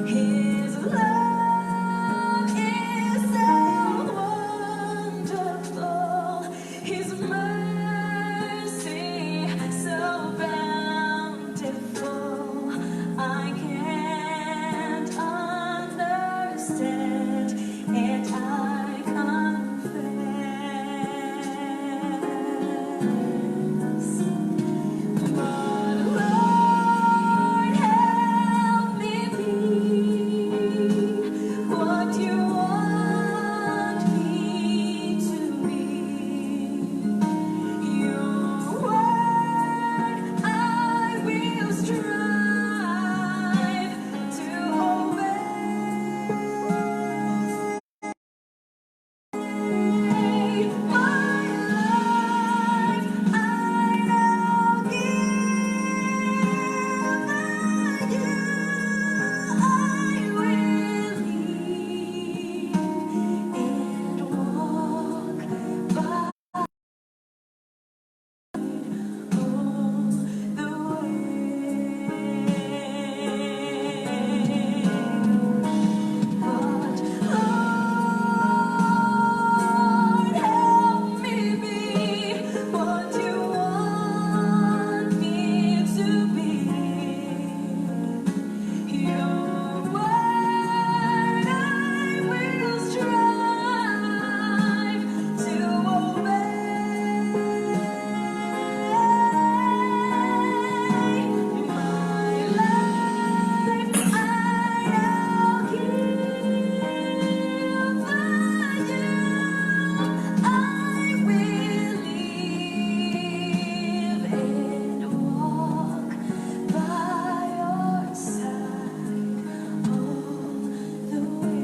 His love is so wonderful, His mercy so bountiful. I can't understand, and I confess. But Lord, help me be what you want me to be. Your word I will strive to obey. My life I now give you. I will leave and walk by all the way. But Lord, help me be what you want me to be. Your word I will strive to obey. My life I now give you. I will live and walk by your side all the way.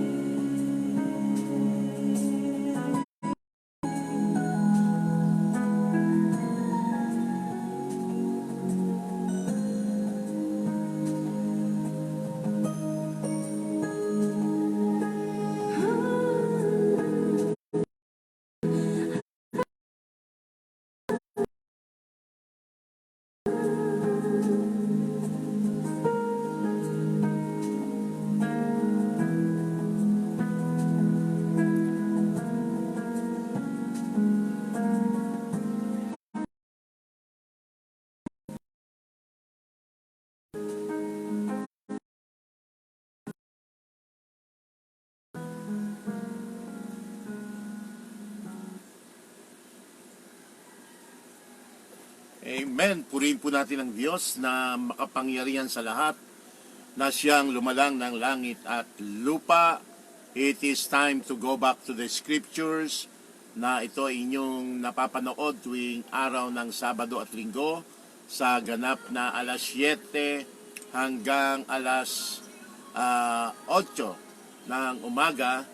Amen. Purihin po natin ang Diyos na makapangyarihan sa lahat, na siyang lumalang ng langit at lupa. It is time to go back to the scriptures na ito ay inyong napapanood tuwing araw ng Sabado at Linggo sa ganap na alas 7 hanggang alas 8 ng umaga.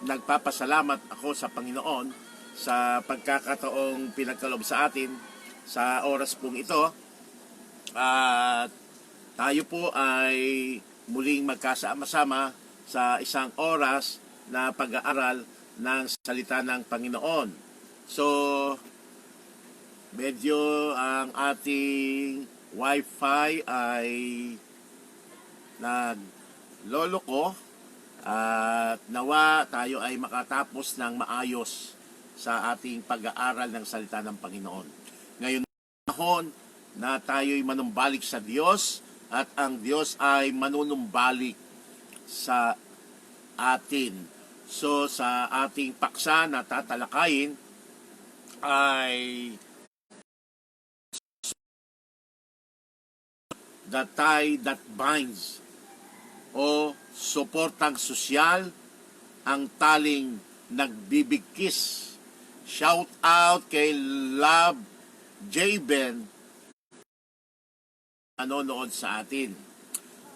Nagpapasalamat ako sa Panginoon sa pagkakataong pinagkaloob sa atin sa oras pong ito, at tayo po ay muling magkasama-sama sa isang oras na pag-aaral ng salita ng Panginoon. So, medyo ang ating wifi ay nagloloko, at nawa tayo ay makatapos ng maayos sa ating pag-aaral ng salita ng Panginoon. Ngayon panahon na tayo'y manumbalik sa Diyos at ang Diyos ay manunumbalik sa atin. So sa ating paksa na tatalakayin ay The Tie That Binds, o suportang sosyal, ang taling nagbibigkis. Shout out kay Love J-Ben nanonood sa atin.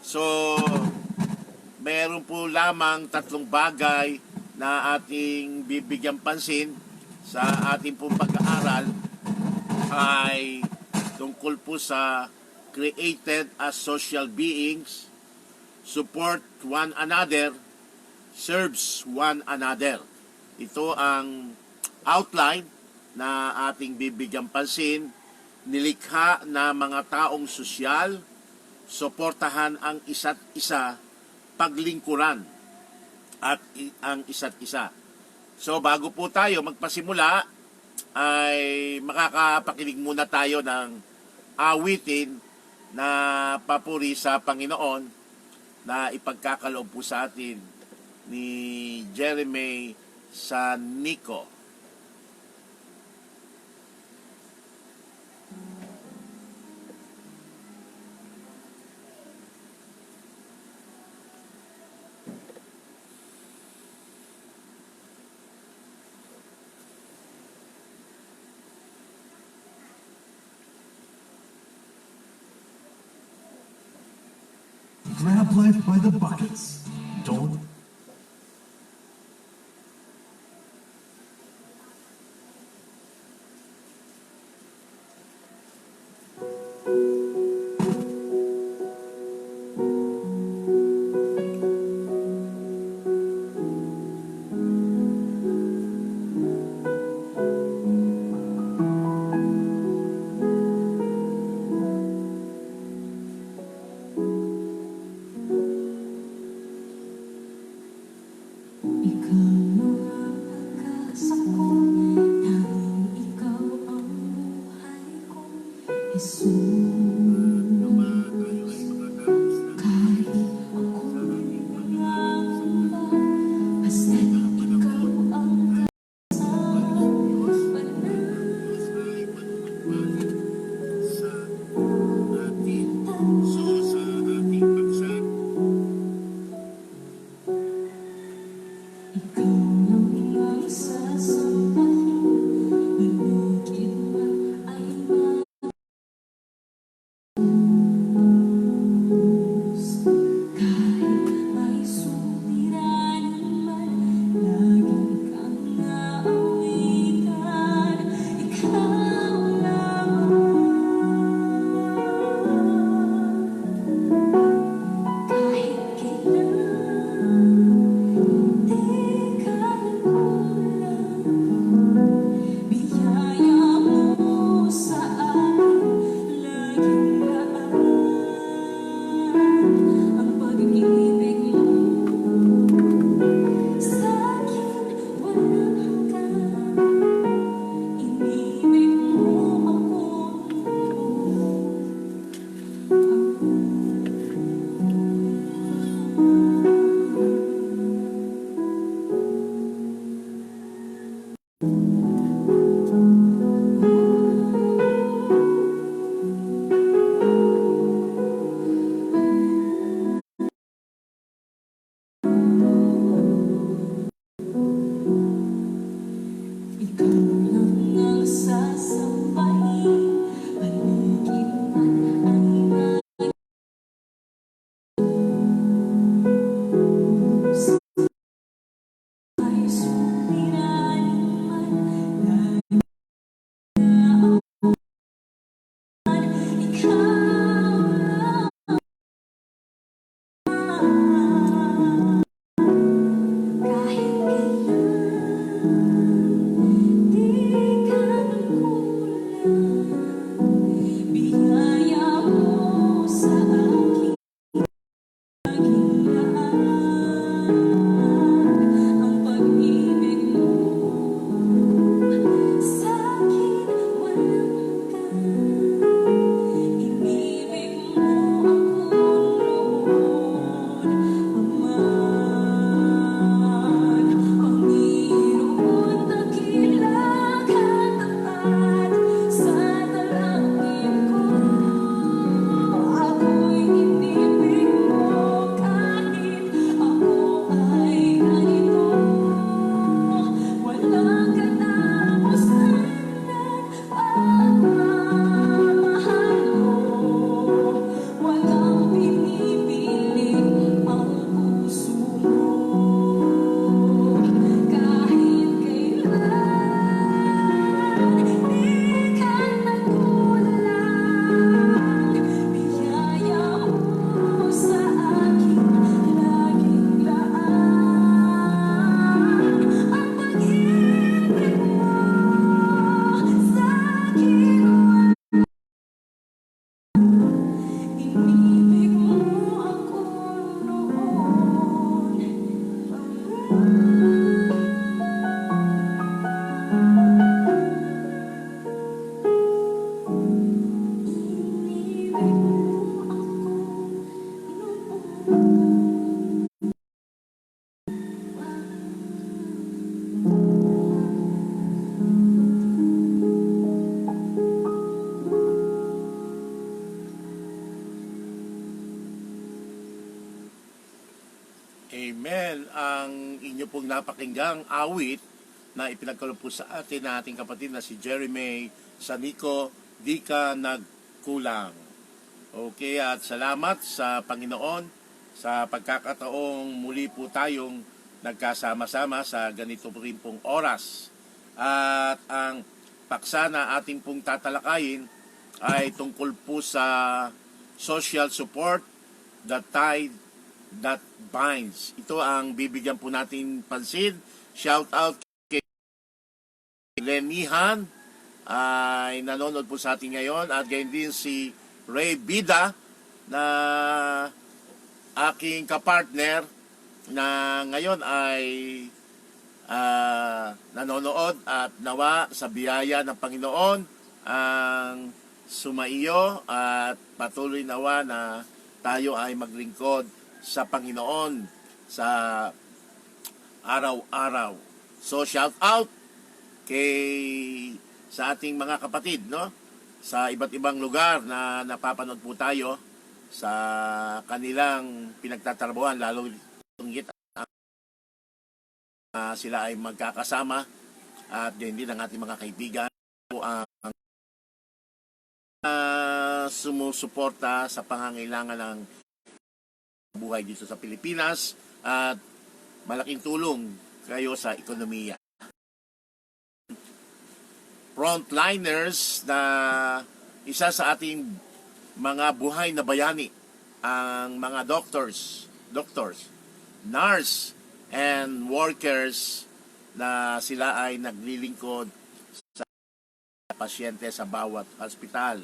So, meron po lamang 3 bagay na ating bibigyan pansin sa ating pong pag-aaral, ay tungkol po sa created as social beings, support one another, serves one another. Ito ang outline na ating bibigyan pansin. Nilikha na mga taong sosyal, suportahan ang isa't isa, paglingkuran at ang isa't isa. So bago po tayo magpasimula, ay makakapakinig muna tayo ng awitin na papuri sa Panginoon na ipagkakaloob po sa atin ni Jeremy Sanico. Grab life by the buckets. Don't Ikaw ang pag-asa ko, tanging ikaw ang buhay ko, Jesus. Kahit ako'y nangangamba, basta't ikaw ang kasama, ikaw lang ang sasambahin, maligid man ay kahit may suliranin man, lagi kang naawitan. Ikaw lamang, kahit kailan di ka nagkulang. Biyaya mo sa akin, laging daan ang pag-ibig mo. Sa'kin walang hanggan, inibig mo ako ikaw lang ang sasambahin, maligid man ay may suliranin man, lagi ikaw lamang, kahit kailan di ka nagkulang. Biyaya mo sa akin, laging daan ang pag-ibig mo. Sa'kin walang hanggan, inibig Amen. Ang inyo pong napakinggang awit na ipinagkaloob po sa atin na ating kapatid na si Jeremy Sanico, di ka nagkulang. Okay, at salamat sa Panginoon sa pagkakataong muli po tayong nagkasama-sama sa ganito rin pong oras. At ang paksa na ating pong tatalakayin ay tungkol po sa social support, the tide that binds. Ito ang bibigyan po natin pansin. Shout out kay Lenihan ay nanonood po sa atin ngayon, at gayon din si Ray Bida na aking kapartner na ngayon ay nanonood, at nawa sa biyaya ng Panginoon ang sumaiyo at patuloy nawa na tayo ay maglingkod sa Panginoon sa araw-araw. So shout out sa ating mga kapatid, no? Sa iba't ibang lugar na napapanood po tayo sa kanilang pinagtatrabahuan, lalo tunggit sila ay magkakasama, at din ang ating mga kaibigan po ang sumusuporta sa pangangailangan ng buhay dito sa Pilipinas, at malaking tulong kayo sa ekonomiya. Frontliners na isa sa ating mga buhay na bayani, ang mga doctors, nurse, and workers na sila ay naglilingkod sa pasyente sa bawat ospital.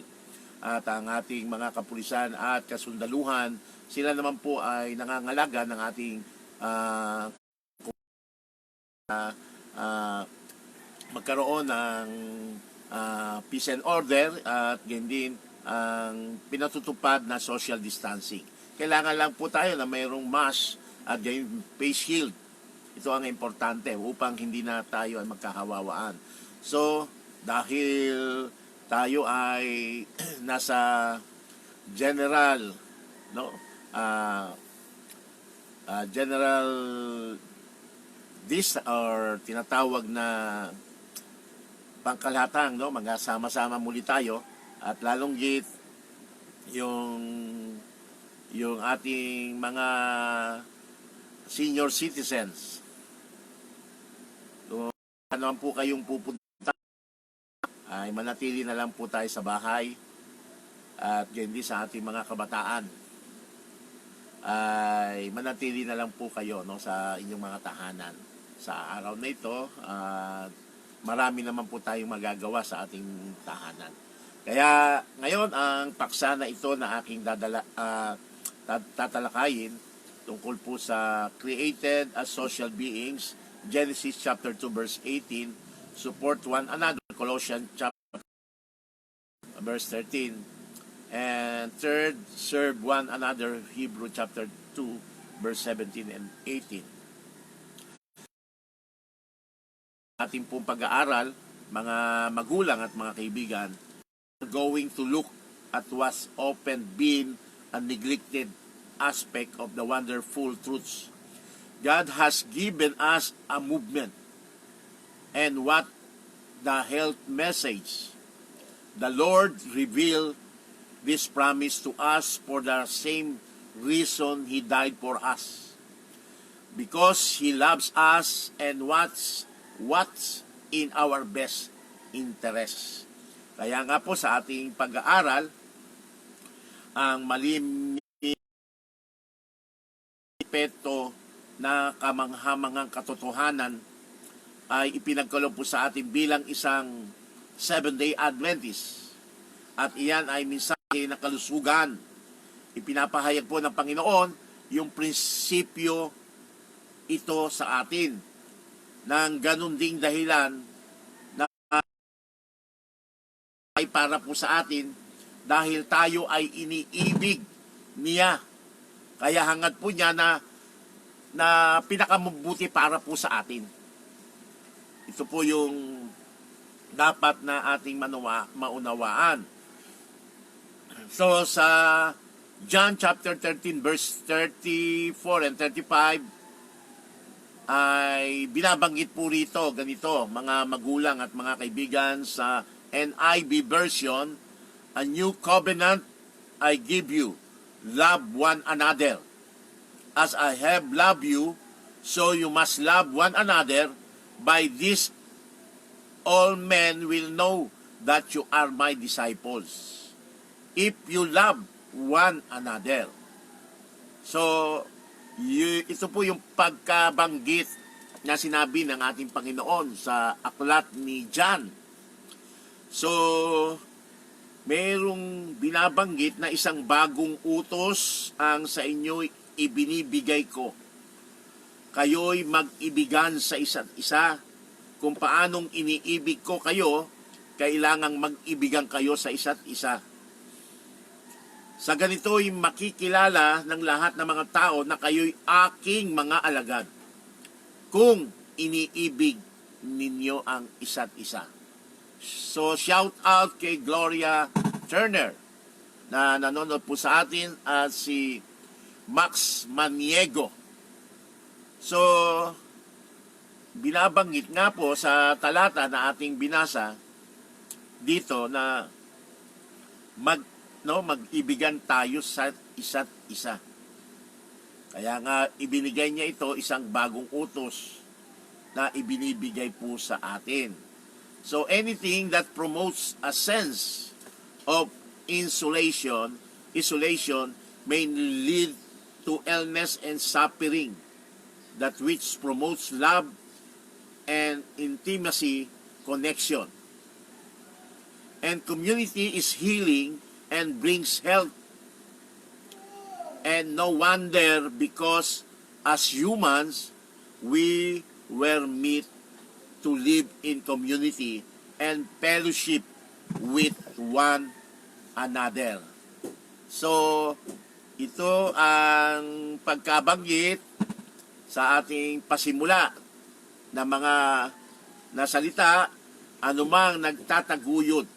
At ang ating mga kapulisan at kasundaluhan, sila naman po ay nangangalaga ng ating magkaroon ng peace and order, at ganyan din ang pinatutupad na social distancing. Kailangan lang po tayo na mayroong mask at ganyan face shield. Ito ang importante upang hindi na tayo ay magkakawawaan. So, dahil tayo ay nasa general, no, general or tinatawag na pangkalahatan, no, magkasama-sama muli tayo, at lalong git yung ating mga senior citizens. Kung ano po kayong pupunta, ay manatili na lang po tayo sa bahay, at hindi sa ating mga kabataan ay manatili na lang po kayo, no, sa inyong mga tahanan sa araw na ito. Marami naman po tayong magagawa sa ating tahanan. Kaya ngayon ang paksa na ito na aking tatalakayin tungkol po sa created as social beings, Genesis chapter 2 verse 18, support one another, Colossians chapter verse 13, and third, serve one another, Hebrew chapter 2 verse 17 and 18. Ating pong pag-aaral, mga magulang at mga kaibigan, going to look at what's often been a neglected aspect of the wonderful truths. God has given us a movement, and what the health message. The Lord revealed this promise to us for the same reason He died for us. Because He loves us and what's in our best interest. Kaya nga po sa ating pag-aaral, ang malimpeto na kamanghamangang katotohanan ay ipinagkaloob po sa atin bilang isang Seventh-day Adventist. At iyan ay mensahe ng kalusugan. Ipinapahayag po ng Panginoon yung prinsipyo ito sa atin, ng ganun ding dahilan na ay para po sa atin, dahil tayo ay iniibig niya. Kaya hangad po niya na pinakamabuti para po sa atin. Ito po yung dapat na ating maunawaan. So sa John chapter 13 verse 34 and 35, ay binabanggit po rito, ganito, mga magulang at mga kaibigan, sa NIV version, "A new covenant I give you, love one another. As I have loved you, so you must love one another. By this all men will know that you are my disciples, if you love one another." So, ito po yung pagkabanggit na sinabi ng ating Panginoon sa aklat ni John. So, mayroong binabanggit na isang bagong utos ang sa inyo ibinibigay ko. Kayo'y mag-ibigan sa isa't isa. Kung paanong iniibig ko kayo, kailangang mag-ibigan kayo sa isa't isa. Sa ganito'y makikilala ng lahat ng mga tao na kayo'y aking mga alagad, kung iniibig ninyo ang isa't isa. So, shout out kay Gloria Turner na nanonood po sa atin at si Max Maniego. So, binabanggit nga po sa talata na ating binasa dito na mag-ibigan tayo sa isa't isa. Kaya nga ibinigay niya ito, isang bagong utos na ibinibigay po sa atin. So anything that promotes a sense of isolation may lead to illness and suffering. That which promotes love and intimacy, connection. And community is healing and brings health. And no wonder, because as humans, we were meant to live in community and fellowship with one another. So, ito ang pagkabanggit sa ating pasimula na mga nasalita, anumang nagtataguyod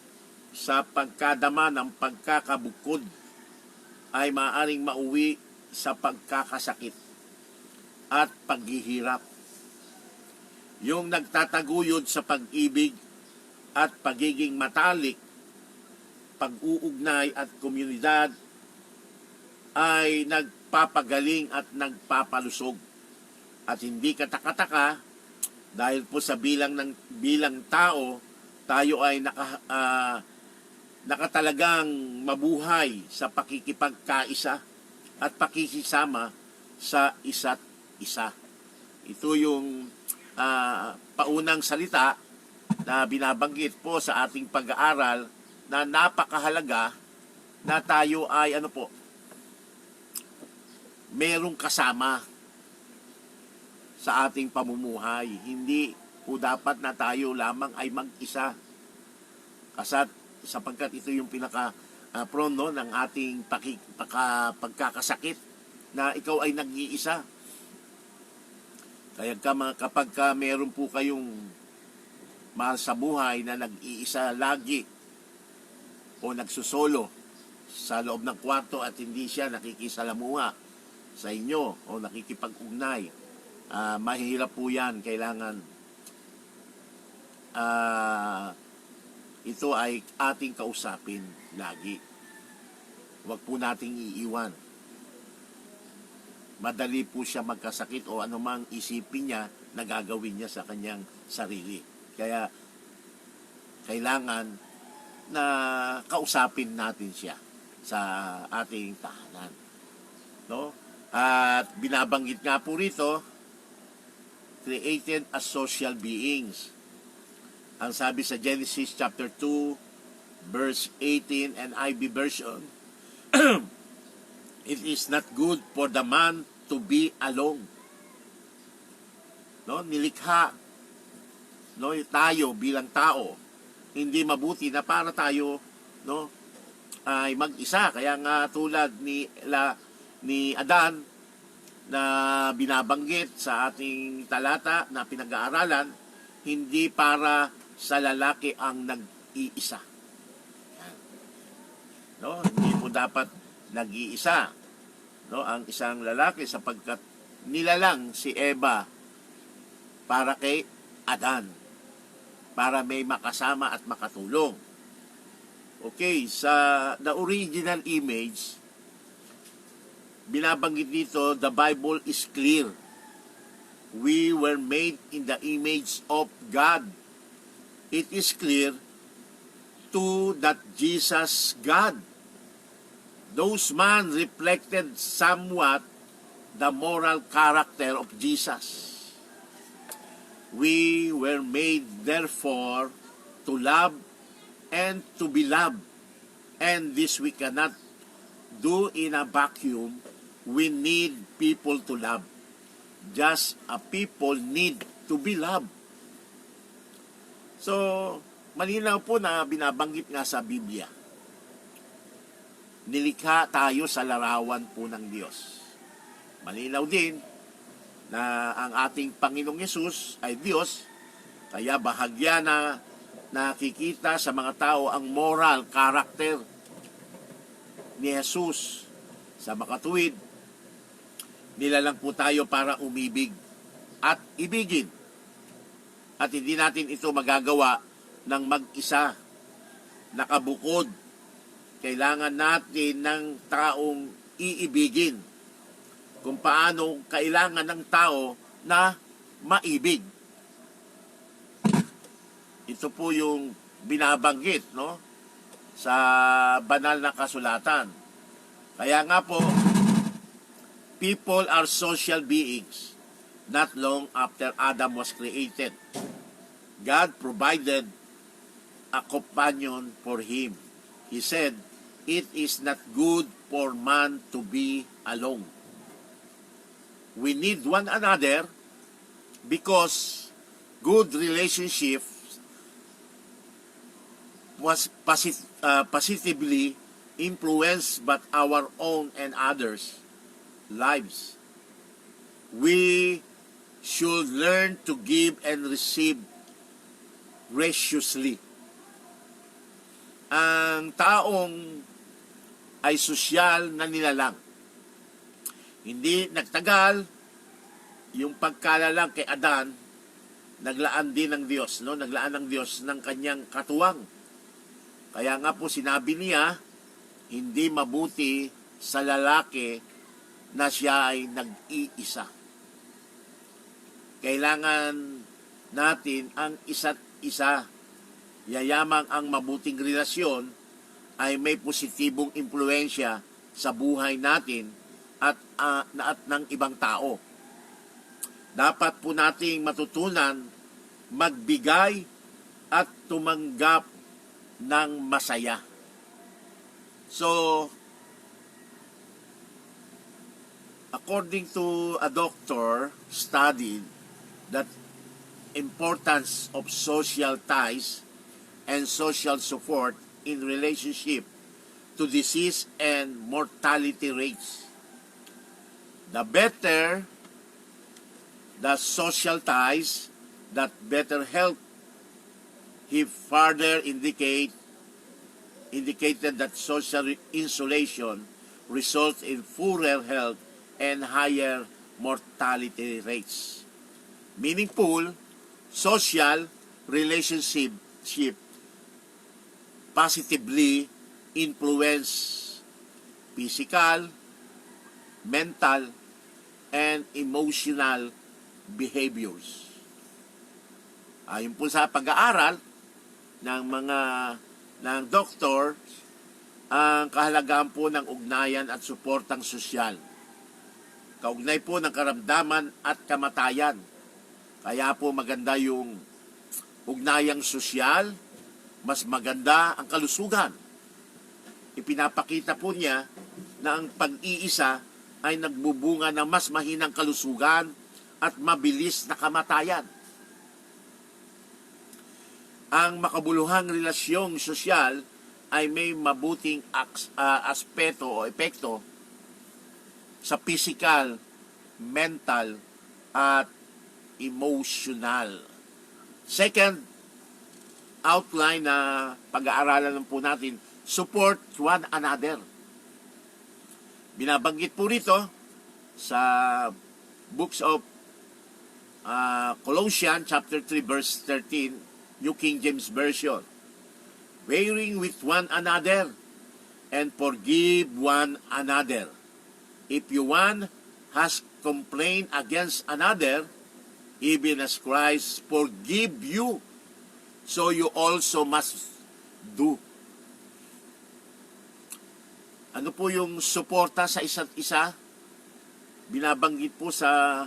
sa pagkadama ng pagkakabukod ay maaaring mauwi sa pagkakasakit at paghihirap. Yung nagtataguyod sa pag-ibig at pagiging matalik, pag-uugnay at komunidad ay nagpapagaling at nagpapalusog. At hindi katakataka dahil po sa bilang tao, tayo ay nakatalagang mabuhay sa pakikipagkaisa at pakikisama sa isa't isa. Ito yung paunang salita na binabanggit po sa ating pag-aaral na napakahalaga na tayo ay merong kasama sa ating pamumuhay. Hindi po dapat na tayo lamang ay mag-isa. Sapagkat ito yung pinaka-prone ng ating pagkakasakit na ikaw ay nag-iisa. Kaya kapag meron po kayong mahal sa buhay na nag-iisa lagi o nagsusolo sa loob ng kwarto at hindi siya nakikisalamuha sa inyo o nakikipag-ugnay, mahirap po yan. Kailangan ito ay ating kausapin lagi. Huwag po nating iiwan. Madali po siya magkasakit o anumang isipin niya na gagawin niya sa kanyang sarili. Kaya kailangan na kausapin natin siya sa ating tahanan. No? At binabanggit nga po rito, created as social beings. Ang sabi sa Genesis chapter 2, verse 18 and NIV version, it is not good for the man to be alone. No, nilikha tayo bilang tao. Hindi mabuti na para tayo ay mag-isa. Kaya nga tulad ni Adan na binabanggit sa ating talata na pinag-aaralan, hindi para sa lalaki ang nag-iisa. Hindi po dapat nag-iisa ang isang lalaki sapagkat nilalang si Eva para kay Adan, para may makasama at makatulong. Okay, sa the original image, binabanggit dito, the Bible is clear. We were made in the image of God. It is clear to that Jesus God. Those man reflected somewhat the moral character of Jesus. We were made therefore to love and to be loved. And this we cannot do in a vacuum. We need people to love. Just a people need to be loved. So, malinaw po na binabanggit nga sa Biblia. Nilikha tayo sa larawan po ng Diyos. Malinaw din na ang ating Panginoong Yesus ay Diyos, kaya bahagya na nakikita sa mga tao ang moral character ni Jesus. Sa makatuwid, nilalang po tayo para umibig at ibigin. At hindi natin ito magagawa ng mag-isa, nakabukod. Kailangan natin ng taong iibigin. Kung paano kailangan ng tao na maibig. Ito po yung binabanggit, no, sa banal na kasulatan. Kaya nga po, people are social beings not long after Adam was created. God provided a companion for him. He said, "It is not good for man to be alone." We need one another because good relationship was positively influenced by our own and others' lives. We should learn to give and receive graciously. Ang taong ay sosyal na nilalang. Hindi nagtagal, yung pagkalalang kay Adan, naglaan din ng Diyos, no? Naglaan ng Diyos ng kanyang katuwang. Kaya nga po sinabi niya, hindi mabuti sa lalaki na siya ay nag-iisa. Kailangan natin ang isa't isa. Yayamang ang mabuting relasyon ay may positibong impluensya sa buhay natin at ng ibang tao. Dapat po nating matutunan magbigay at tumanggap ng masaya. So, according to a doctor studied that importance of social ties and social support in relationship to disease and mortality rates. The better the social ties, that better health. He further indicated that social isolation results in poorer health and higher mortality rates. Meaningful social relationship positively influence physical, mental, and emotional behaviors. Ayon po sa pag-aaral ng doktor, ang kahalagahan po ng ugnayan at suportang sosyal. Kaugnay po ng karamdaman at kamatayan. Kaya po maganda yung ugnayang sosyal, mas maganda ang kalusugan. Ipinapakita po niya na ang pag-iisa ay nagbubunga ng mas mahinang kalusugan at mabilis na kamatayan. Ang makabuluhang relasyong sosyal ay may mabuting aspeto o epekto sa physical, mental, at emotional. Second outline na pag-aaralan po natin, support one another. Binabanggit po rito sa books of Colossians chapter 3 verse 13, New King James Version. Bearing with one another and forgive one another. If you one has complained against another, even as Christ forgive you, so you also must do. Ano po yung suporta sa isa't isa? Binabanggit po sa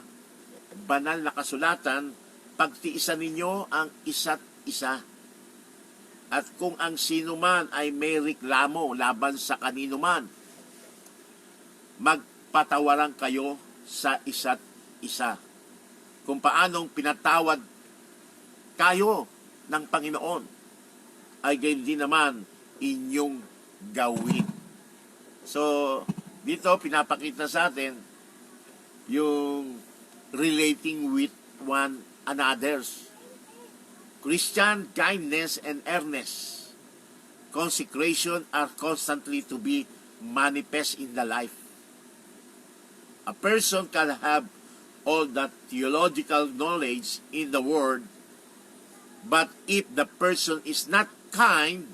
banal na kasulatan, pagtiisan ninyo ang isa't isa. At kung ang sino man ay may reklamo laban sa kanino man, magpatawaran kayo sa isa't isa. Kung paanong pinatawad kayo ng Panginoon, ay gayon din naman inyong gawin. So, dito pinapakita sa atin yung relating with one another's. Christian kindness and earnestness, consecration are constantly to be manifest in the life. A person can have all that theological knowledge in the Word, but if the person is not kind,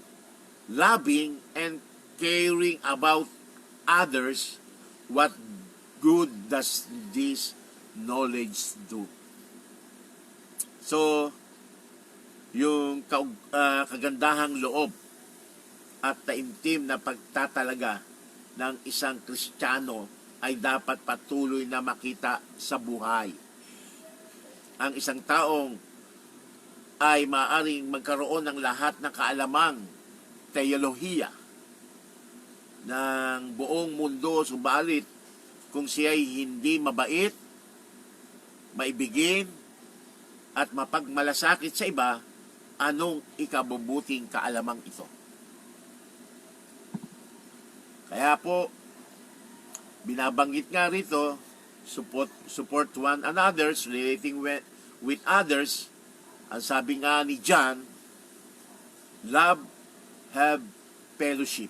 loving, and caring about others, what good does this knowledge do? So, yung kagandahang loob at taimtim na pagtatalaga ng isang Kristiyano ay dapat patuloy na makita sa buhay. Ang isang taong ay maaring magkaroon ng lahat ng kaalamang teolohiya ng buong mundo, subalit kung siya ay hindi mabait, maibigin, at mapagmalasakit sa iba, anong ikabubuting kaalamang ito? Kaya po, binabanggit nga rito, support one another, relating with others. Ang sabi nga ni John, love, have fellowship.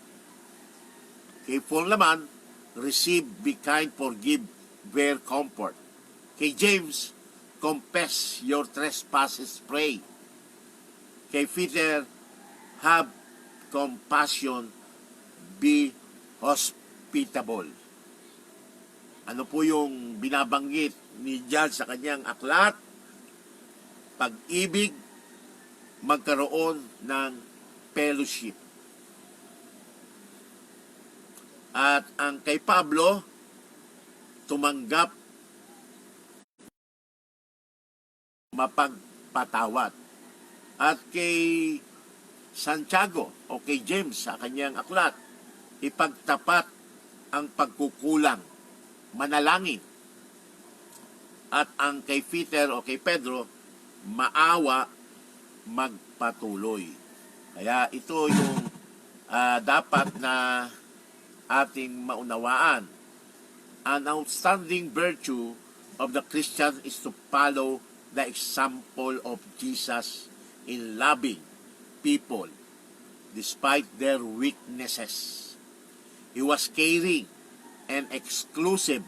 Kay Paul naman, receive, be kind, forgive, bear comfort. Kay James, confess your trespasses, pray. Kay Peter, have compassion, be hospitable. Ano po yung binabanggit ni John sa kanyang aklat? Pag-ibig, magkaroon ng fellowship. At ang kay Pablo, tumanggap, mapagpatawad. At kay Santiago o kay James sa kanyang aklat, ipagtapat ang pagkukulang, manalangin. At ang kay Peter o kay Pedro, maawa, magpatuloy. Kaya ito yung dapat na ating maunawaan. An outstanding virtue of the Christian is to follow the example of Jesus in loving people despite their weaknesses. He was caring and inclusive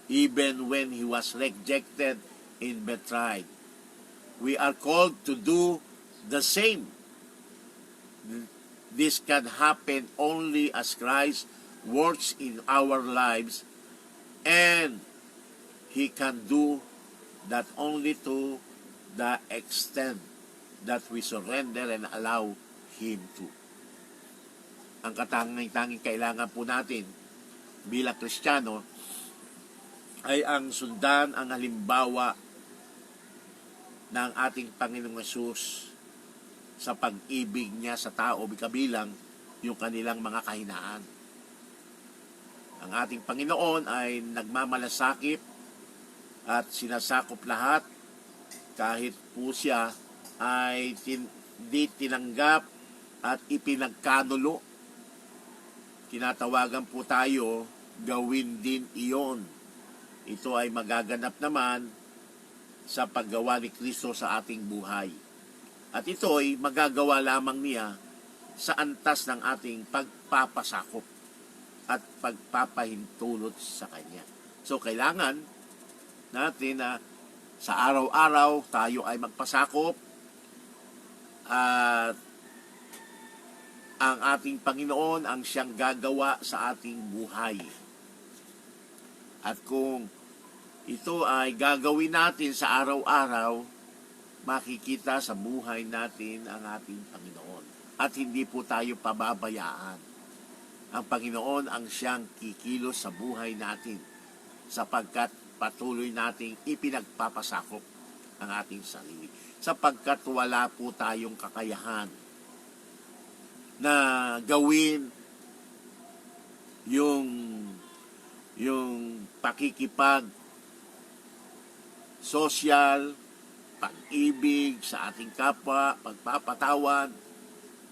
even when he was rejected and betrayed. We are called to do the same. This can happen only as Christ works in our lives, and He can do that only to the extent that we surrender and allow Him to. Ang katanging kailangan po natin bilang Kristiyano ay ang sundan ang halimbawa ng ating Panginoong Hesus sa pag-ibig niya sa tao, kabilang yung kanilang mga kahinaan. Ang ating Panginoon ay nagmamalasakit at sinasakop lahat kahit po siya ay di tinanggap at ipinagkanulo. Tinatawagan po tayo gawin din iyon. Ito ay magaganap naman sa paggawa ni Kristo sa ating buhay. At ito ay magagawa lamang niya sa antas ng ating pagpapasakop at pagpapahintulot sa Kanya. So, kailangan natin na Sa araw-araw, tayo ay magpasakop at ang ating Panginoon ang siyang gagawa sa ating buhay. At kung ito ay gagawin natin sa araw-araw, makikita sa buhay natin ang ating Panginoon. At hindi po tayo pababayaan. Ang Panginoon ang siyang kikilos sa buhay natin sapagkat patuloy nating ipinagpapasakop ang ating sarili. Sapagkat wala po tayong kakayahan na gawin yung pakikipag social, pag-ibig sa ating kapwa, pagpapatawad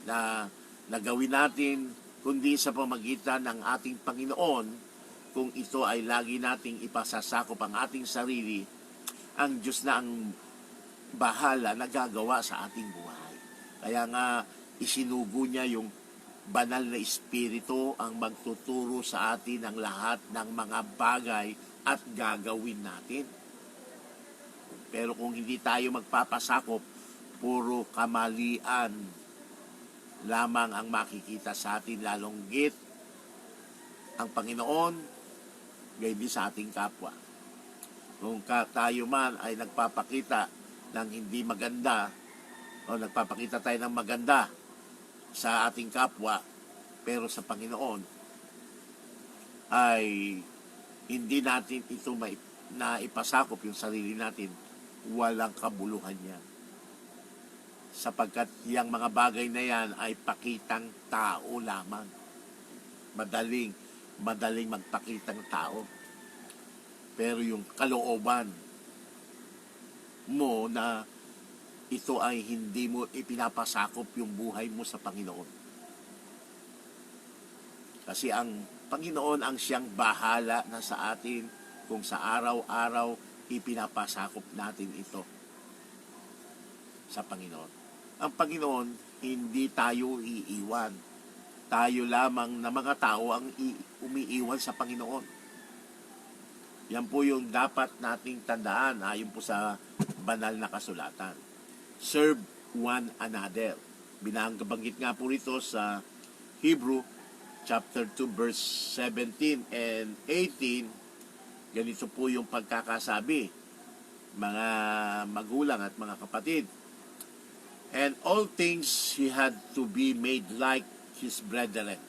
na gawin natin kundi sa pamagitan ng ating Panginoon. Kung ito ay lagi nating ipasasakop ang ating sarili, ang Diyos na ang bahala na gagawa sa ating buhay. Kaya nga isinugo niya yung banal na Espiritu ang magtuturo sa atin ng lahat ng mga bagay at gagawin natin. Pero kung hindi tayo magpapasakop, puro kamalian lamang ang makikita sa atin, lalong git ang Panginoon, gayon din sa ating kapwa. Kung tayo man ay nagpapakita ng hindi maganda, o nagpapakita tayo ng maganda sa ating kapwa, pero sa Panginoon ay hindi natin ito naipasakop yung sarili natin, walang kabuluhan yan. Sapagkat yung mga bagay na yan ay pakitang tao lamang. Madaling magpakitang tao. Pero yung kalooban mo na ito ay hindi mo ipinapasakop yung buhay mo sa Panginoon. Kasi ang Panginoon ang siyang bahala na sa atin kung sa araw-araw ipinapasakop natin ito sa Panginoon. Ang Panginoon, hindi tayo iiwan. Tayo lamang na mga tao ang umiiwan sa Panginoon. Yan po yung dapat nating tandaan ayon po sa banal na kasulatan. Serve one another. Binabanggit nga po rito sa Hebrew chapter 2 verse 17 and 18. Ganito po yung pagkakasabi, mga magulang at mga kapatid. And all things he had to be made like his brethren,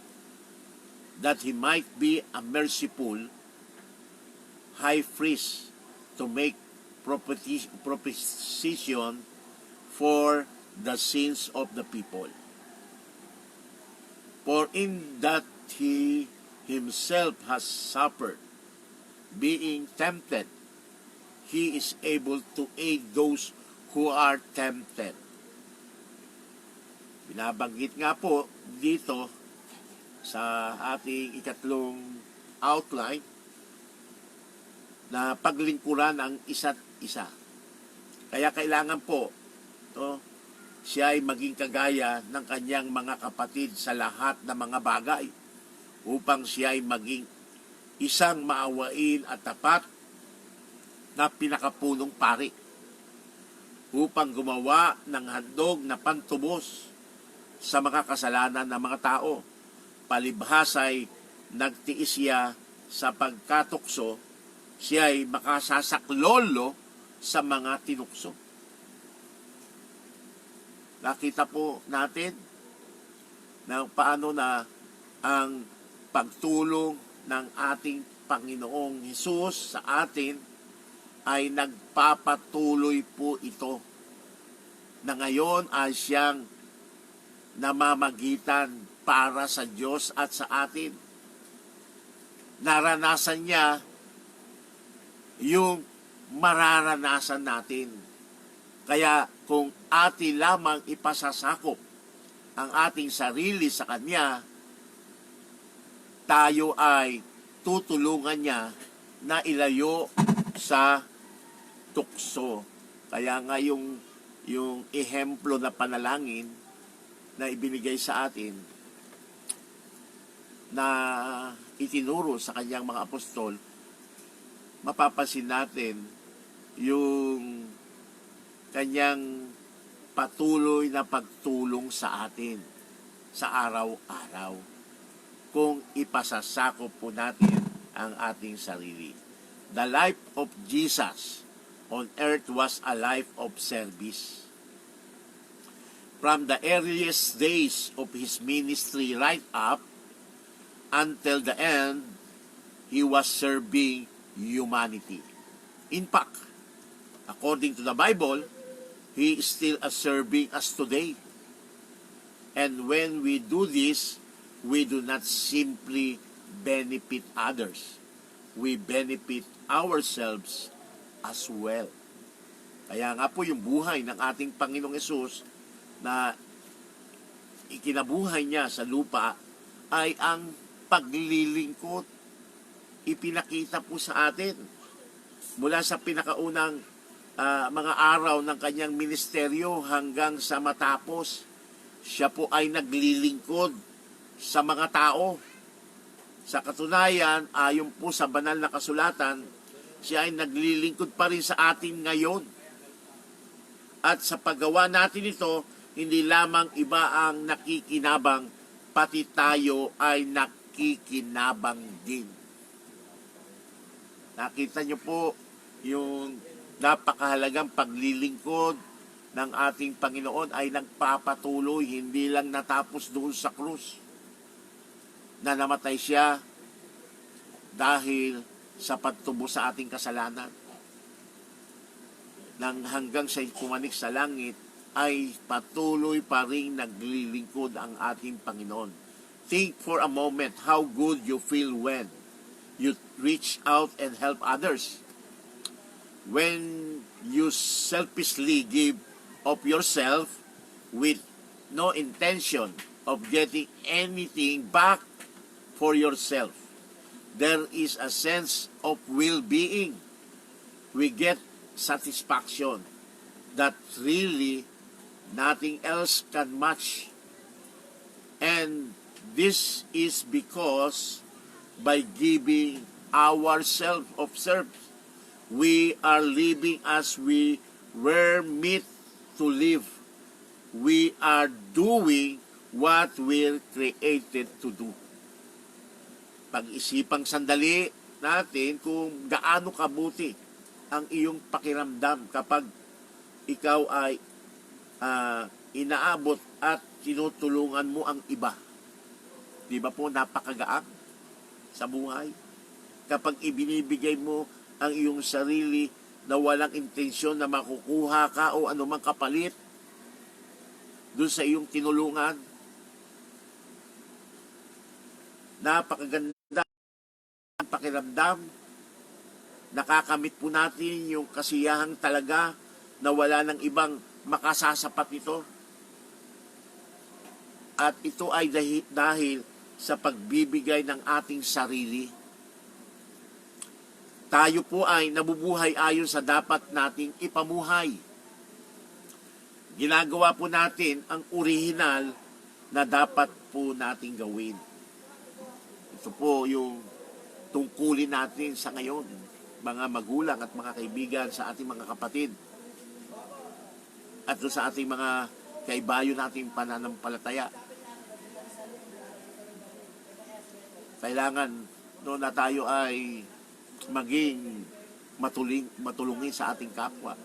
that he might be a merciful high priest to make propitiation for the sins of the people. For in that he himself has suffered, being tempted, he is able to aid those who are tempted. Binabanggit nga po dito sa ating ikatlong outline na paglingkuran ang isa't isa. Kaya kailangan po siya ay maging kagaya ng kanyang mga kapatid sa lahat ng mga bagay upang siya ay maging isang maawain at tapat na pinakapunong pari upang gumawa ng handog na pantubos sa mga kasalanan ng mga tao. Palibhasay nagtiis siya sa pagkatukso, siya ay makasasaklolo sa mga tinukso. Nakita po natin na paano na ang pagtulong ng ating Panginoong Hesus sa atin ay nagpapatuloy po ito na ngayon ay siyang namamagitan para sa Diyos at sa atin. Naranasan niya yung mararanasan natin. Kaya kung atin lamang ipasasakop ang ating sarili sa Kanya, tayo ay tutulungan niya na ilayo sa tukso. Kaya nga yung ehemplo na panalangin na ibinigay sa atin na itinuro sa kanyang mga apostol, mapapansin natin yung kanyang patuloy na pagtulong sa atin sa araw-araw kung ipasasakop po natin ang ating sarili. The life of Jesus on earth was a life of service. From the earliest days of his ministry right up until the end, he was serving humanity. In fact, according to the Bible, he is still serving us today. And when we do this, we do not simply benefit others. We benefit ourselves as well. Kaya nga po yung buhay ng ating Panginoong Hesus na ikinabuhay niya sa lupa ay ang paglilingkod. Ipinakita po sa atin mula sa pinakaunang mga araw ng kanyang ministeryo hanggang sa matapos. Siya po ay naglilingkod sa mga tao. Sa katunayan, ayon po sa banal na kasulatan, siya ay naglilingkod pa rin sa atin ngayon. At sa paggawa natin ito, hindi lamang iba ang nakikinabang, pati tayo ay nakikinabang din. Nakita niyo po yung napakahalagang paglilingkod ng ating Panginoon ay nagpapatuloy, hindi lang natapos doon sa krus na namatay siya dahil sa pagtubo sa ating kasalanan. Nang hanggang siya pumanik sa langit, ay patuloy pa rin naglilingkod ang ating Panginoon. Think for a moment how good you feel when you reach out and help others. When you selfishly give of yourself with no intention of getting anything back for yourself. There is a sense of well-being. We get satisfaction that really nothing else can match. And this is because by giving ourselves of service, we are living as we were meant to live. We are doing what we're created to do. Pag-isipang sandali natin kung gaano kabuti ang iyong pakiramdam kapag ikaw ay inaabot at tinutulungan mo ang iba. Di ba po napakagaan sa buhay? Kapag ibinibigay mo ang iyong sarili na walang intensyon na makukuha ka o anumang kapalit doon sa iyong tinulungan. Napakaganda ang pakiramdam. Nakakamit po natin yung kasiyahang talaga na wala ng ibang makasasapat nito. At ito ay dahil sa pagbibigay ng ating sarili. Tayo po ay nabubuhay ayon sa dapat nating ipamuhay. Ginagawa po natin ang orihinal na dapat po nating gawin. Ito po yung tungkulin natin sa ngayon, mga magulang at mga kaibigan, sa ating mga kapatid at sa ating mga kaibayo nating pananampalataya. Kailangan na tayo ay maging matulungin sa ating kapwa.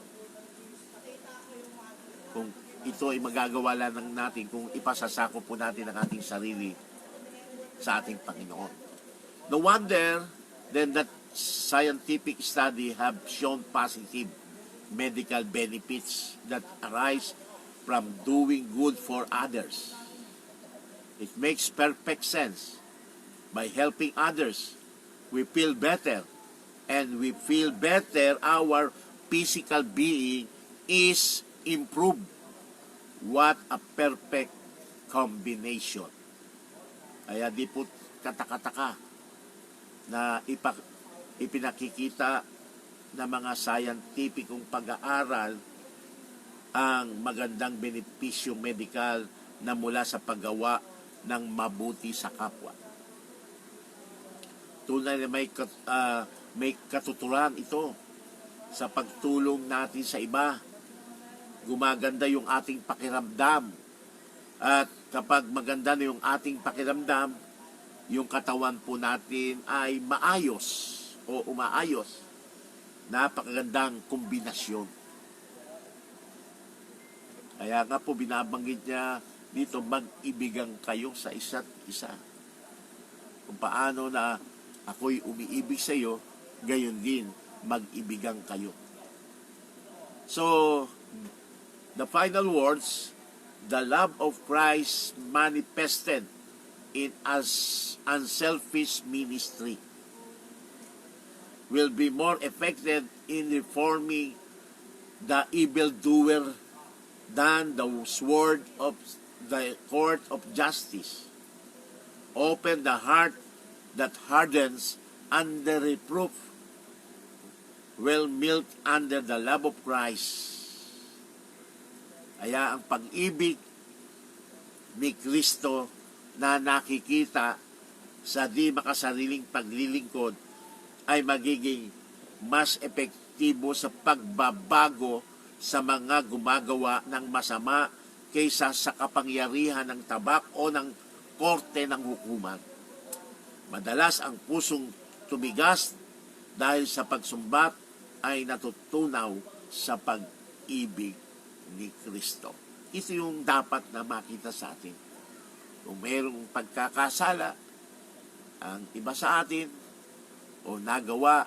Kung ito ay magagawa lang natin kung ipasasako po natin ang ating sarili sa ating Panginoon. No wonder then that scientific study have shown positive medical benefits that arise from doing good for others. It makes perfect sense. By helping others, we feel better, and we feel better, our physical being is improved. What a perfect combination. Kaya di po katakataka na ipinakikita ng mga scientificong pag-aaral ang magandang benepisyo medikal na mula sa paggawa ng mabuti sa kapwa. Tunay na may katuturan ito sa pagtulong natin sa iba. Gumaganda yung ating pakiramdam. At kapag maganda na yung ating pakiramdam, yung katawan po natin ay maayos o umaayos. Napakagandang kombinasyon. Kaya nga po binabanggit niya dito, mag-ibigan kayo sa isa't isa. Kung paano na ako'y umiibig sa iyo, gayon din, mag-ibigan kayo. So, the final words, the love of Christ manifested in us unselfish ministry will be more effective in reforming the evildoer than the sword of the court of justice. Open the heart that hardens under reproof will melt under the love of Christ. Kaya ang pag-ibig ni Kristo na nakikita sa di makasariling paglilingkod ay magiging mas epektibo sa pagbabago sa mga gumagawa ng masama kaysa sa kapangyarihan ng tabak o ng korte ng hukuman. Madalas ang pusong tumigas dahil sa pagsumbat ay natutunaw sa pag-ibig ni Kristo. Ito yung dapat na makita sa atin. Kung mayroong pagkakasala ang iba sa atin o nagawa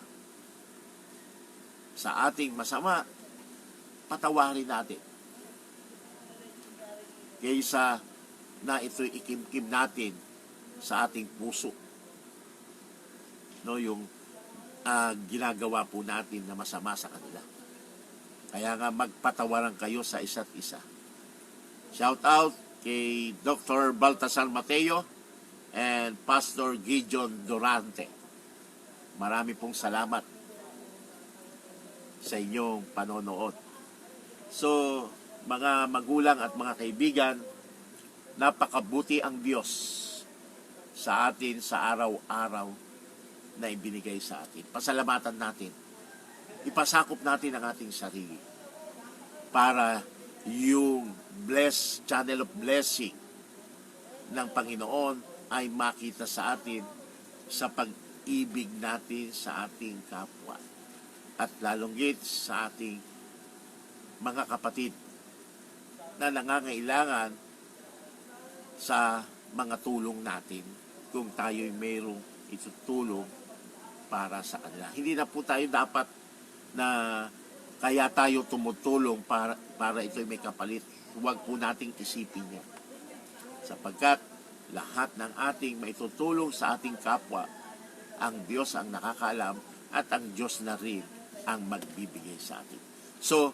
sa ating masama, patawarin natin. Kaysa na ito'y ikimkim natin sa ating puso. No, yung ginagawa po natin na masama sa kanila. Kaya nga magpatawaran kayo sa isa't isa. Shout out kay Dr. Baltasar Mateo and Pastor Gideon Durante. Marami pong salamat sa inyong panonood. So, mga magulang at mga kaibigan, napakabuti ang Diyos sa atin sa araw-araw na ibinigay sa atin. Pasalamatan natin. Ipasakop natin ang ating sarili para yung channel of blessing ng Panginoon ay makita sa atin sa pag-ibig natin sa ating kapwa at lalonggit sa ating mga kapatid na nangangailangan sa mga tulong natin kung tayo'y mayroong itutulong para sa kanila. Hindi na po tayo dapat na kaya tayo tumutulong para ito'y may kapalit. Huwag po nating isipin yan. Sapagkat lahat ng ating maitutulong sa ating kapwa, ang Diyos ang nakakaalam at ang Diyos na rin ang magbibigay sa atin. So,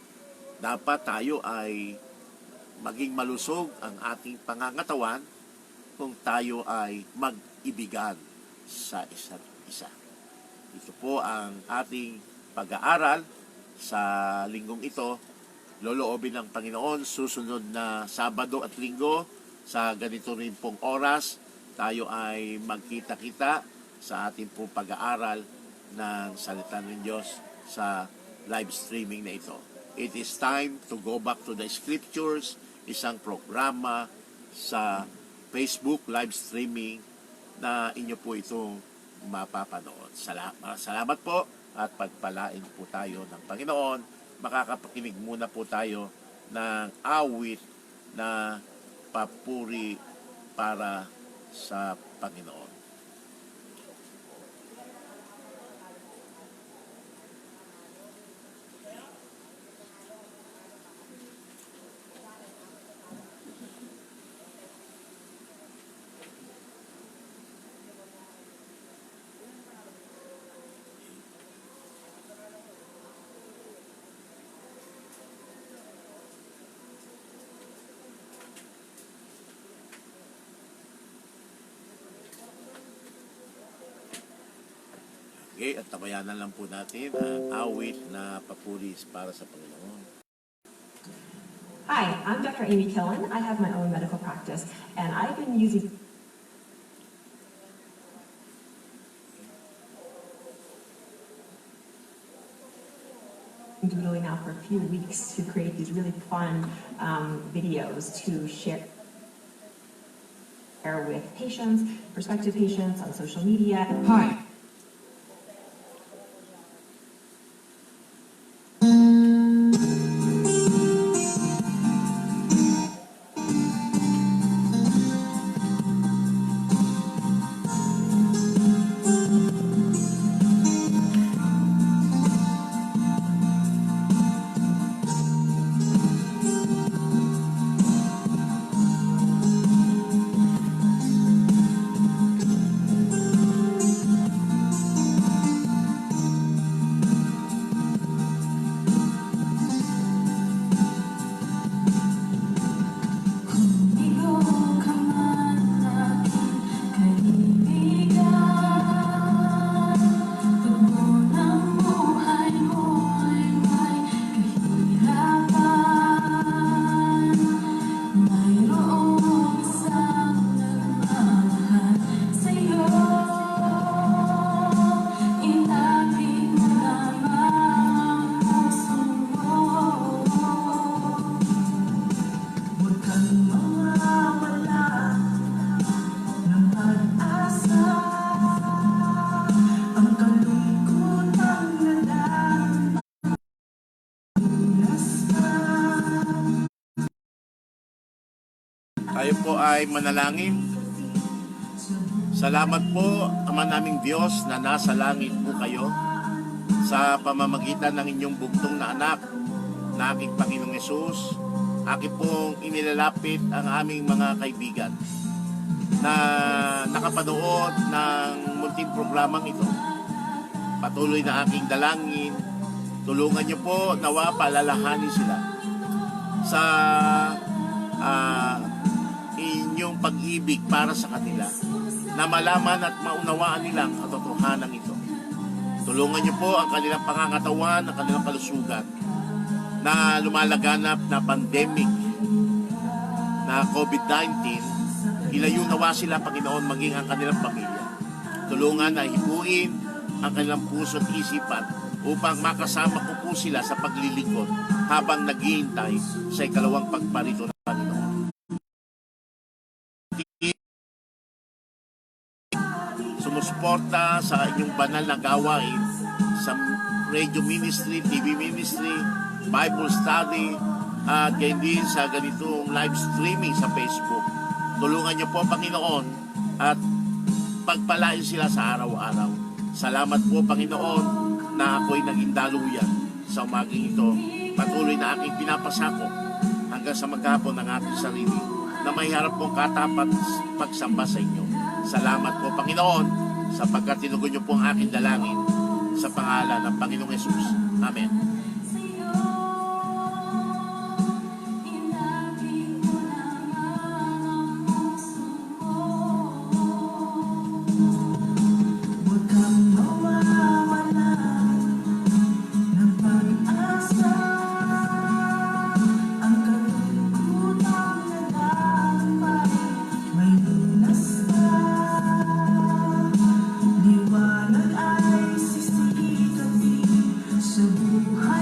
dapat tayo ay maging malusog ang ating pangangatawan kung tayo ay mag-ibigan sa isa't isa. Ito po ang ating pag-aaral sa linggong ito. Loloobin ng Panginoon, susunod na Sabado at Linggo sa ganito rin pong oras, tayo ay magkita-kita sa ating pong pag-aaral ng salita ng Diyos sa live streaming na ito. It is time to go back to the scriptures, isang programa sa Facebook live streaming na inyo po itong mapapanood. Salamat po at pagpalain po tayo ng Panginoon. Makakapakinig muna po tayo ng awit na papuri para sa Panginoon. Okay, at tabayanan lang po natin ang awit na papuri para sa Panginoon. Hi, I'm Dr. Amy Killen. I have my own medical practice, and I've been using been doodling now for a few weeks to create these really fun videos to share with patients, prospective patients on social media. Hi. Igo ka man aking kaibigan, tubo ng buhay mo'y may kahirapan. Mayroong isang nagmamahal sa'yo, ilapit mo lamang ang puso mo. Huwag kang mawawala ng pag-asa. Ang kalungkutan na lang Tayo po ay manalangin. Salamat po, Ama naming Diyos, na nasa langit po kayo sa pamamagitan ng inyong bugtong na anak, na aking Panginoong Yesus. Aking pong inilalapit ang aming mga kaibigan na nakapanood ng munting programang ito. Patuloy na aking dalangin. Tulungan niyo po, nawa palalahanin sila sa inyong pag-ibig para sa kanila, na malaman at maunawaan nilang katotohanan ito. Tulungan niyo po ang kanilang pangangatawan, ang kanilang kalusugan na lumalaganap na pandemic na COVID-19. Ilayo nawa sila, Panginoon, maging ang kanilang pamilya. Tulungan na hibuin ang kanilang puso at isipan upang makasama ko po sila sa paglilingkod habang naghihintay sa ikalawang pagparito ng Panginoon. Sumusuporta sa inyong banal na gawain sa radio ministry, TV ministry, Bible study, at gayon din sa ganitong live streaming sa Facebook. Tulungan niyo po, Panginoon, at pagpalain sila sa araw-araw. Salamat po, Panginoon, na ako'y naging daluyan sa umaging ito. Patuloy na aking pinapasakop hanggang sa maghapon ng ating sarili na may harap pong katapat pagsamba sa inyo. Salamat po, Panginoon, sapagkat tinugon niyo po ang aking dalangin sa pangalan ng Panginoong Yesus. Amen. Ilapit mo lamang ang puso mo. Huwag kang mawawala ng pag-asa. Ang kalungkutan na dapat may lunas na. Liwanag ay sisikatin sa buhay.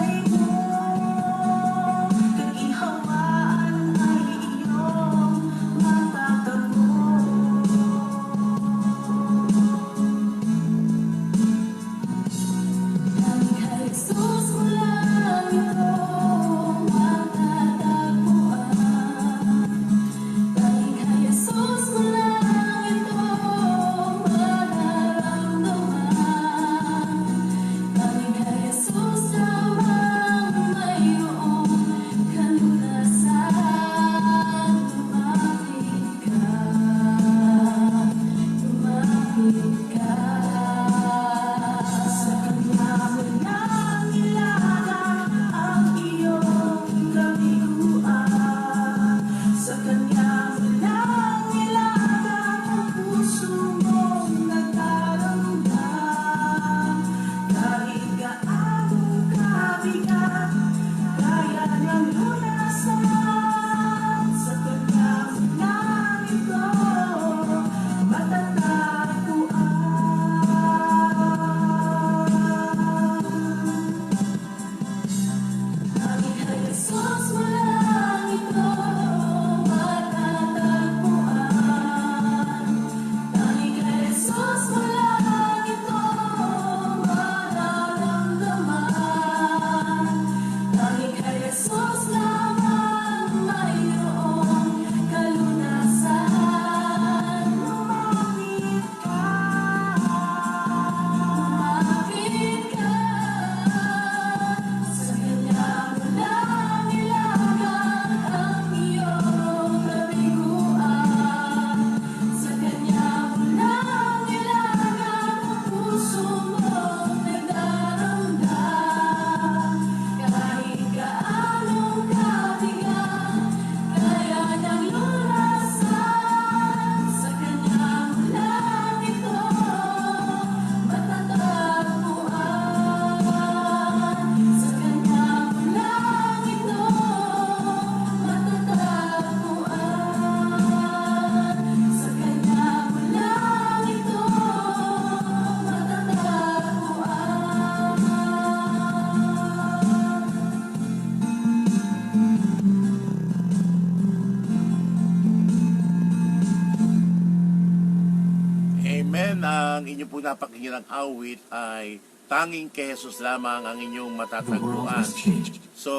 napakinggan ng awit ay tanging kay Jesus lamang ang inyong The world matatagpuan. has changed. So,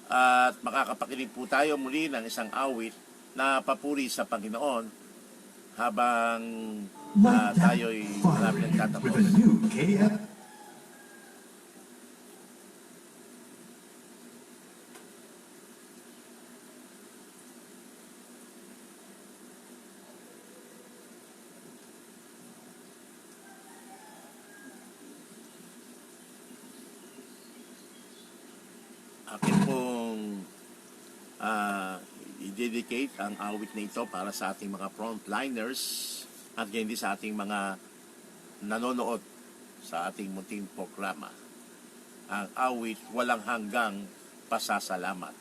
at makakapakinig po tayo muli ng isang awit na papuri sa Panginoon habang Like that tayo'y fire malapit with a nagtatapos. new KF. Akin pong i-dedicate ang awit na ito para sa ating mga frontliners at hindi sa ating mga nanonood sa ating munting programa. Ang awit walang hanggang pasasalamat.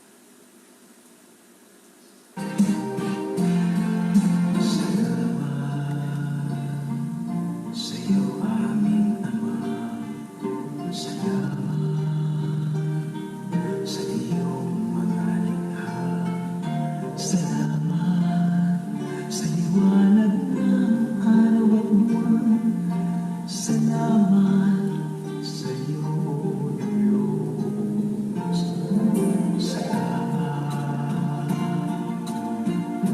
Sa'yo aming Ama, salamat sa iyong mga likha. Salamat sa liwanag ng araw at buwan. Salamat sa iyong Diyos. Salamat,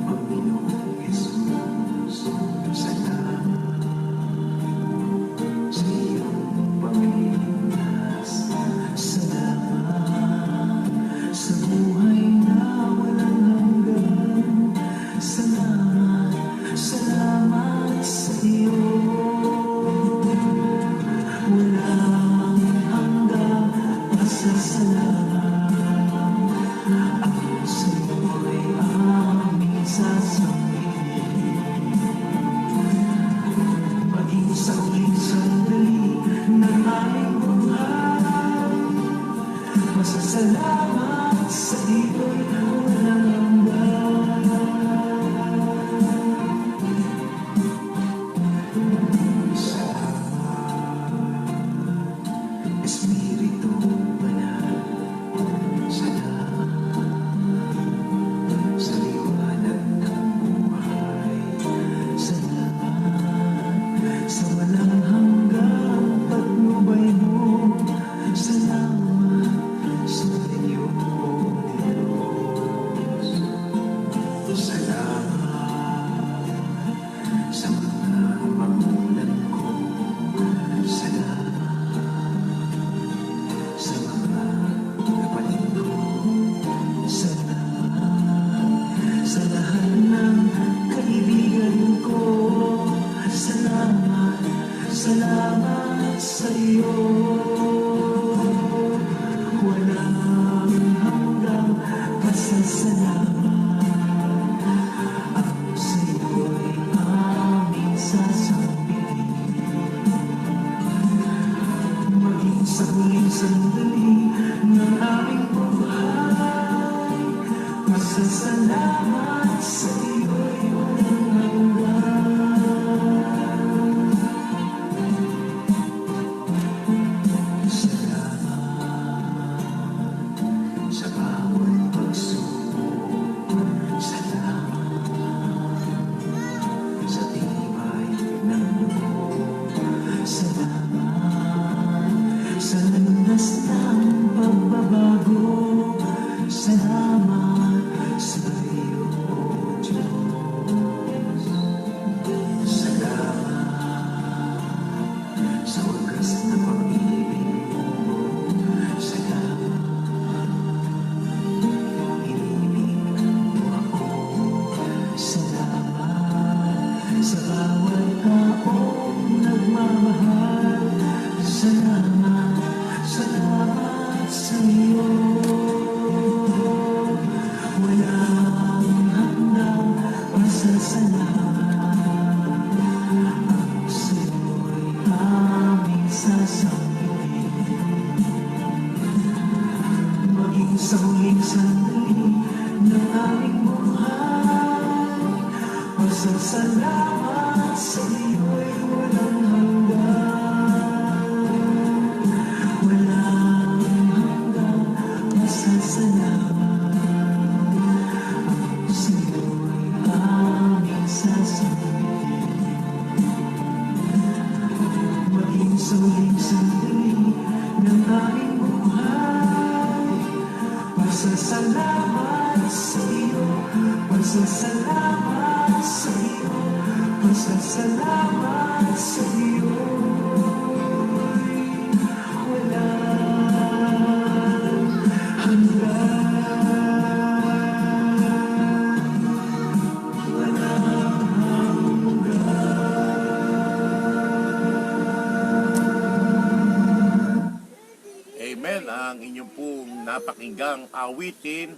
Panginoong Jesus. Salamat sa iyong Pangilinas. Salamat sa buhay na walang hanggan. Salamat, salamat sa iyo. Walang hanggang pasasalamat. Ako sa iyo'y aming sasabihin. Maging sa huling sandali ng aming buhay, masasalamat sa iyo'y walang hanggan. Salamat, Espiritu Banal. Salamat sa liwanag ng buhay. Salamat sa walang hanggang patnubay mo. Salamat sa iyo, Diyos. Salamat sa mga magulang ko. Salamat sa mga kapatid ko. Salamat sa lahat ng kaibigan ko. Salamat, salamat sa iyo. Walang hanggang pasasalamat. Ako sa iyo'y aming sasabihin. Maging sa huling sandali ng aming buhay, masasalamat sa iyo'y walang hanggan. Salamat sa bawat pagsubok. Salamat sa tibay ng loob. Salamat sa landas ng pagbabago. Salamat sa iyo, Diyos. Salamat sa wagas na pag-ibig mo. Salamat, iniibig mo ako. Salamat sa bawat taong nagmamahal. Salamat, salamat sa iyo. Walang hanggang pasasalamat. Ako sa iyo'y aming sasabihin. Maging sa huling sandali ng aming buhay, masasalamat sa iyo'y walang hanggan. Walang hanggang masasalamat. Ako sa iyo'y aming sasabihin. Pasasalamat sa iyo, pasasalamat sa iyo, pasasalamat sa iyo. Walang hanggan, walang Amen. Ang inyong pong napakinggang awitin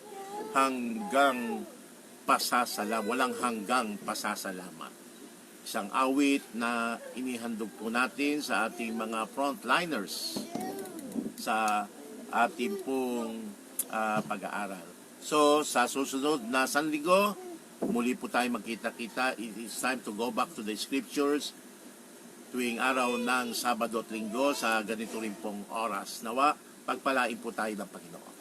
hanggang pasasalamat. Walang hanggang pasasalamat. Isang awit na inihandog po natin sa ating mga frontliners sa ating pong pag-aaral. So, sa susunod na sanlinggo, muli po tayo magkita-kita. It is time to go back to the scriptures tuwing araw ng Sabado at Linggo sa ganito rin pong oras. Nawa, pagpalain po tayo ng Panginoon.